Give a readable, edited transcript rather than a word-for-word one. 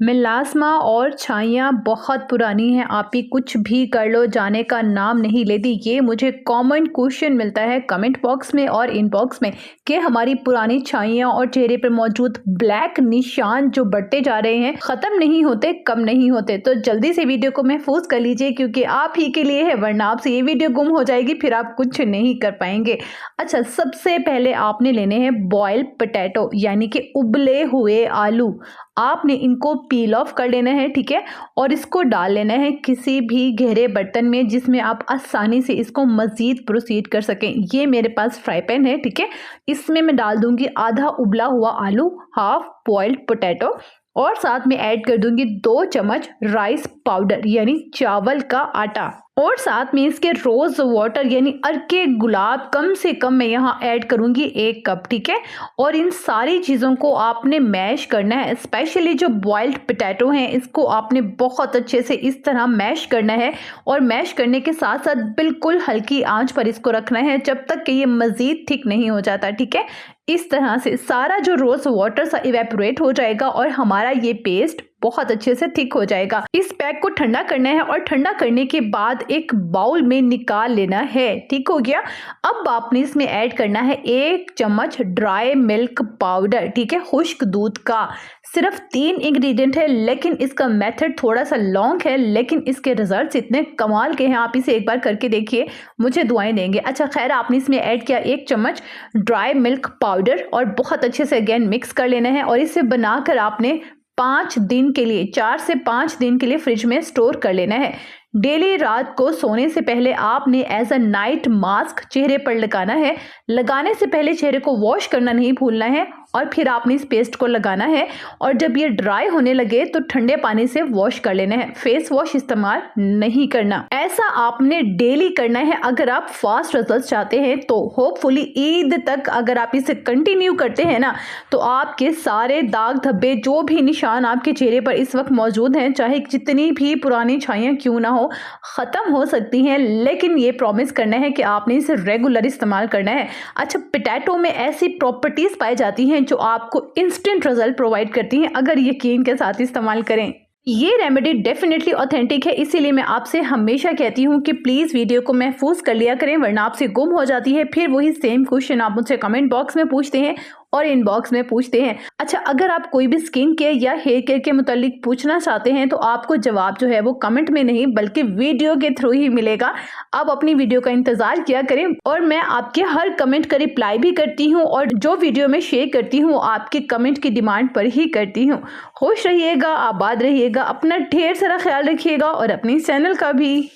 मिलास्मा और छाइयाँ बहुत पुरानी हैं, आप ही कुछ भी कर लो जाने का नाम नहीं लेती। ये मुझे कॉमन क्वेश्चन मिलता है कमेंट बॉक्स में और इनबॉक्स में कि हमारी पुरानी छाइयाँ और चेहरे पर मौजूद ब्लैक निशान जो बढ़ते जा रहे हैं, ख़त्म नहीं होते, कम नहीं होते। तो जल्दी से वीडियो को महफूज कर लीजिए क्योंकि आप ही के लिए है, वरना आपसे ये वीडियो गुम हो जाएगी, फिर आप कुछ नहीं कर पाएंगे। अच्छा, सबसे पहले आपने लेने हैं बॉयल पोटैटो यानी कि उबले हुए आलू। आपने इनको पील ऑफ कर लेना है, ठीक है, और इसको डाल लेना है किसी भी गहरे बर्तन में जिसमें आप आसानी से इसको मज़ीद प्रोसीड कर सकें। ये मेरे पास फ्राई पैन है, ठीक है, इसमें मैं डाल दूंगी आधा उबला हुआ आलू, हाफ बॉइल्ड पोटैटो, और साथ में ऐड कर दूंगी 2 चम्मच राइस पाउडर यानी चावल का आटा, और साथ में इसके रोज वाटर यानी अर्के गुलाब कम से कम मैं यहाँ ऐड करूंगी 1 कप, ठीक है। और इन सारी चीज़ों को आपने मैश करना है, स्पेशली जो बॉइल्ड पोटैटो हैं इसको आपने बहुत अच्छे से इस तरह मैश करना है, और मैश करने के साथ साथ बिल्कुल हल्की आंच पर इसको रखना है जब तक कि ये मज़ीद थिक नहीं हो जाता, ठीक है। इस तरह से सारा जो रोज वाटर सा इवेपोरेट हो जाएगा और हमारा ये पेस्ट बहुत अच्छे से थिक हो जाएगा। इस पैक को ठंडा करना है और ठंडा करने के बाद एक बाउल में निकाल लेना है, ठीक हो गया। अब आपने इसमें ऐड करना है 1 चम्मच ड्राई मिल्क पाउडर, ठीक है, खुश्क दूध का। सिर्फ 3 इंग्रेडिएंट है, लेकिन इसका मेथड थोड़ा सा लॉन्ग है, लेकिन इसके रिजल्ट्स इतने कमाल के हैं, आप इसे एक बार करके देखिए, मुझे दुआएं देंगे। अच्छा खैर, आपने इसमें ऐड किया 1 चम्मच ड्राई मिल्क पाउडर और बहुत अच्छे से अगेन मिक्स कर लेना है, और इसे बनाकर आपने 5 दिन के लिए, 4 से 5 दिन के लिए फ्रिज में स्टोर कर लेना है। डेली रात को सोने से पहले आपने एज अ नाइट मास्क चेहरे पर लगाना है। लगाने से पहले चेहरे को वॉश करना नहीं भूलना है, और फिर आपने इस पेस्ट को लगाना है, और जब ये ड्राई होने लगे तो ठंडे पानी से वॉश कर लेना है, फेस वॉश इस्तेमाल नहीं करना। ऐसा आपने डेली करना है अगर आप फास्ट रिजल्ट चाहते हैं। तो होपफुली ईद तक अगर आप इसे कंटिन्यू करते हैं ना, तो आपके सारे दाग धब्बे, जो भी निशान आपके चेहरे पर इस वक्त मौजूद हैं, चाहे जितनी भी पुरानी छाइयाँ क्यों ना हो, ख़त्म हो सकती हैं। लेकिन ये प्रॉमिस करना है कि आपने इसे रेगुलर इस्तेमाल करना है। अच्छा, पोटैटो में ऐसी प्रॉपर्टीज़ पाई जाती हैं जो आपको इंस्टेंट रिजल्ट प्रोवाइड करती हैं अगर यकीन के साथ इस्तेमाल करें। ये रेमेडी डेफिनेटली ऑथेंटिक है, इसीलिए मैं आपसे हमेशा कहती हूँ कि प्लीज़ वीडियो को महफूज कर लिया करें, वरना आपसे गुम हो जाती है। फिर वही सेम क्वेश्चन आप मुझसे कमेंट बॉक्स में पूछते हैं और इनबॉक्स में पूछते हैं। अच्छा, अगर आप कोई भी स्किन केयर या हेयर केयर के मुतालिक पूछना चाहते हैं तो आपको जवाब जो है वो कमेंट में नहीं बल्कि वीडियो के थ्रू ही मिलेगा। आप अपनी वीडियो का इंतजार किया करें, और मैं आपके हर कमेंट का रिप्लाई भी करती हूँ, और जो वीडियो में शेयर करती हूँ आपके कमेंट की डिमांड पर ही करती हूँ। खुश रहिएगा, आबाद रहिएगा, अपना ढेर सारा ख्याल रखिएगा, और अपने चैनल का भी।